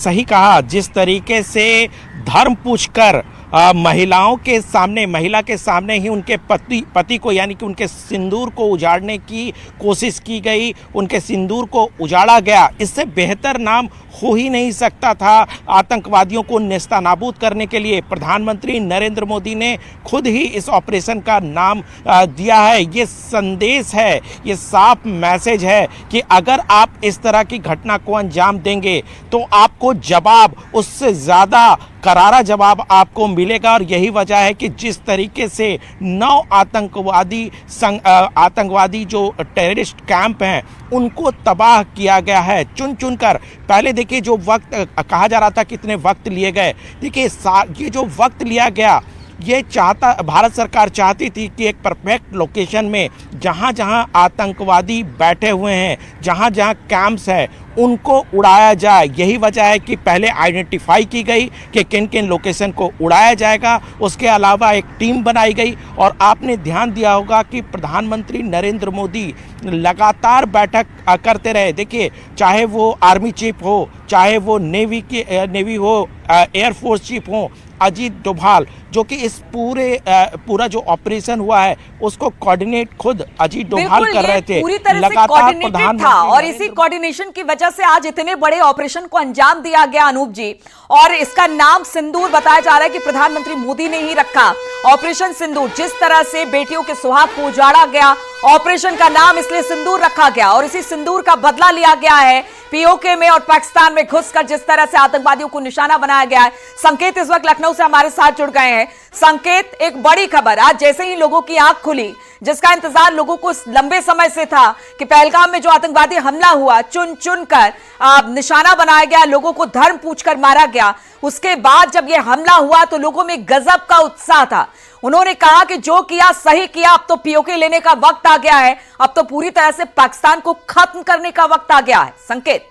सही कहा। जिस तरीके से धर्म पूछकर महिलाओं के सामने, महिला के सामने ही उनके पति को यानी कि उनके सिंदूर को उजाड़ने की कोशिश की गई, उनके सिंदूर को उजाड़ा गया। इससे बेहतर नाम हो ही नहीं सकता था आतंकवादियों को नेस्तनाबूद करने के लिए। प्रधानमंत्री नरेंद्र मोदी ने खुद ही इस ऑपरेशन का नाम दिया है। ये संदेश है, ये साफ मैसेज है कि अगर आप इस तरह की घटना को अंजाम देंगे तो आपको जवाब, उससे ज़्यादा करारा जवाब आपको मिलेगा। और यही वजह है कि जिस तरीके से 9 आतंकवादी जो टेररिस्ट कैंप हैं उनको तबाह किया गया है चुन चुन कर। पहले देखिए जो वक्त कहा जा रहा था कितने वक्त लिए गए, देखिए ये जो वक्त लिया गया, ये भारत सरकार चाहती थी कि एक परफेक्ट लोकेशन में जहाँ जहाँ आतंकवादी बैठे हुए हैं, जहाँ जहाँ कैंप्स है, उनको उड़ाया जाए। यही वजह है कि पहले आइडेंटिफाई की गई कि किन किन लोकेशन को उड़ाया जाएगा। उसके अलावा एक टीम बनाई गई और आपने ध्यान दिया होगा कि प्रधानमंत्री नरेंद्र मोदी लगातार बैठक करते रहे। देखिए चाहे वो आर्मी चीफ हो, चाहे वो नेवी हो, एयरफोर्स चीफ हो, अजीत डोभाल, जो कि इस पूरा जो ऑपरेशन हुआ है उसको कोऑर्डिनेट खुद अजीत डोभाल कर रहे थे। पूरी तरह से कोऑर्डिनेटेड था और इसी कोऑर्डिनेशन की वजह से आज इतने बड़े ऑपरेशन को अंजाम दिया गया अनूप जी। और इसका नाम सिंदूर बताया जा रहा है कि प्रधानमंत्री मोदी ने ही रखा, ऑपरेशन सिंदूर। जिस तरह से बेटियों के सुहाग को उजाड़ा गया, ऑपरेशन का नाम इसलिए सिंदूर रखा गया और इसी सिंदूर का बदला लिया गया है पीओके में और पाकिस्तान में घुसकर जिस तरह से आतंकवादियों को निशाना बनाया गया है। संकेत इस वक्त लखनऊ से हमारे साथ जुड़ गए हैं। संकेत, एक बड़ी खबर आज जैसे ही लोगों की आंख खुली, जिसका इंतजार लोगों को लंबे समय से था कि पहलगाम में जो आतंकवादी हमला हुआ, चुन चुन कर निशाना बनाया गया, लोगों को धर्म पूछकर मारा गया। उसके बाद जब यह हमला हुआ तो लोगों में गजब का उत्साह था। उन्होंने कहा कि जो किया सही किया, अब तो पीओके लेने का वक्त आ गया है, अब तो पूरी तरह से पाकिस्तान को खत्म करने का वक्त आ गया है। संकेत,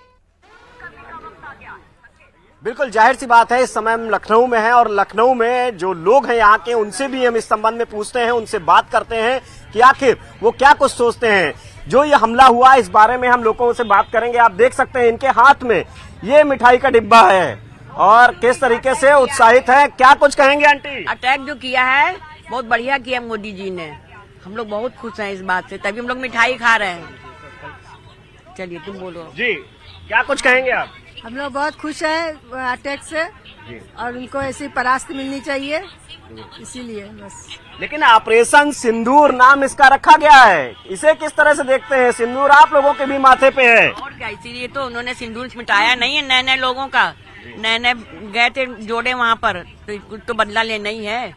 बिल्कुल जाहिर सी बात है, इस समय हम लखनऊ में हैं और लखनऊ में जो लोग हैं यहाँ के, उनसे भी हम इस संबंध में पूछते हैं, उनसे बात करते हैं कि आखिर वो क्या कुछ सोचते हैं। जो ये हमला हुआ इस बारे में हम लोगों से बात करेंगे। आप देख सकते हैं इनके हाथ में ये मिठाई का डिब्बा है और किस तरीके से उत्साहित है। क्या कुछ कहेंगे आंटी? अटैक जो किया है बहुत बढ़िया किया मोदी जी ने, हम लोग बहुत खुश हैं इस बात से, तभी हम लोग मिठाई खा रहे हैं। चलिए तुम बोलो जी, क्या कुछ कहेंगे आप? हम लोग बहुत खुश हैं अटैक से और उनको ऐसी परास्त मिलनी चाहिए, इसीलिए बस। लेकिन ऑपरेशन सिंदूर नाम इसका रखा गया है, इसे किस तरह से देखते हैं? सिंदूर आप लोगों के भी माथे पे है और क्या, इसीलिए तो उन्होंने सिंदूर मिटाया नहीं है। नए नए लोगों का, नए नए गए थे जोड़े वहाँ पर, तो कुछ तो बदला लेना ही है।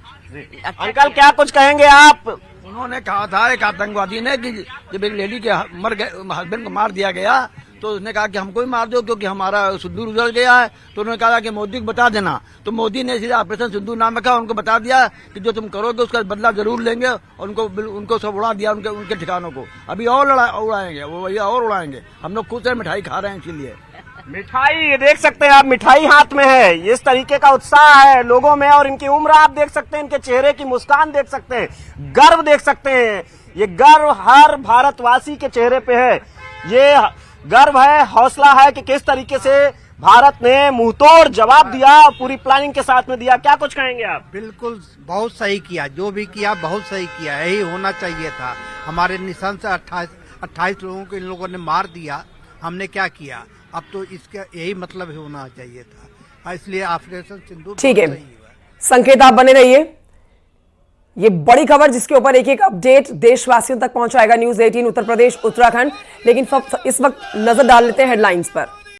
अंकल क्या कुछ कहेंगे आप? उन्होंने कहा था एक आतंकवादी ने कि जब एक लेडी के हस्बैंड को मार दिया गया तो उसने कहा कि हमको ही मार दो क्योंकि हमारा सिंदूर उजड़ गया है। तो उन्होंने कहा कि मोदी को बता देना, तो मोदी ने सीधा ऑपरेशन सिंदूर नाम रखा, उनको बता दिया कि जो तुम करोगे उसका बदला जरूर लेंगे और उनको सब उड़ा दिया, उनके ठिकानों को। अभी और उड़ाएंगे, वो भैया और उड़ाएंगे। हम लोग खुद से मिठाई खा रहे हैं, इसीलिए मिठाई, ये देख सकते हैं आप, मिठाई हाथ में है। इस तरीके का उत्साह है लोगों में और इनकी उम्र आप देख सकते हैं, इनके चेहरे की मुस्कान देख सकते हैं, गर्व देख सकते हैं। ये गर्व हर भारतवासी के चेहरे पे है। ये गर्व है, हौसला है कि किस तरीके से भारत ने मुंहतोड़ जवाब दिया, पूरी प्लानिंग के साथ में दिया। क्या कुछ कहेंगे आप? बिल्कुल बहुत सही किया, जो भी किया बहुत सही किया, यही होना चाहिए था। हमारे निशान से 28 लोगों को इन लोगों ने मार दिया, हमने क्या किया? अब तो इसका यही मतलब होना चाहिए था, इसलिए ऑपरेशन सिंदूर ठीक है। संकेत, आप बने रहिए। ये बड़ी खबर जिसके ऊपर एक एक अपडेट देशवासियों तक पहुंचाएगा न्यूज़ 18 उत्तर प्रदेश उत्तराखंड। लेकिन इस वक्त नजर डाल लेते हैं हेडलाइंस पर।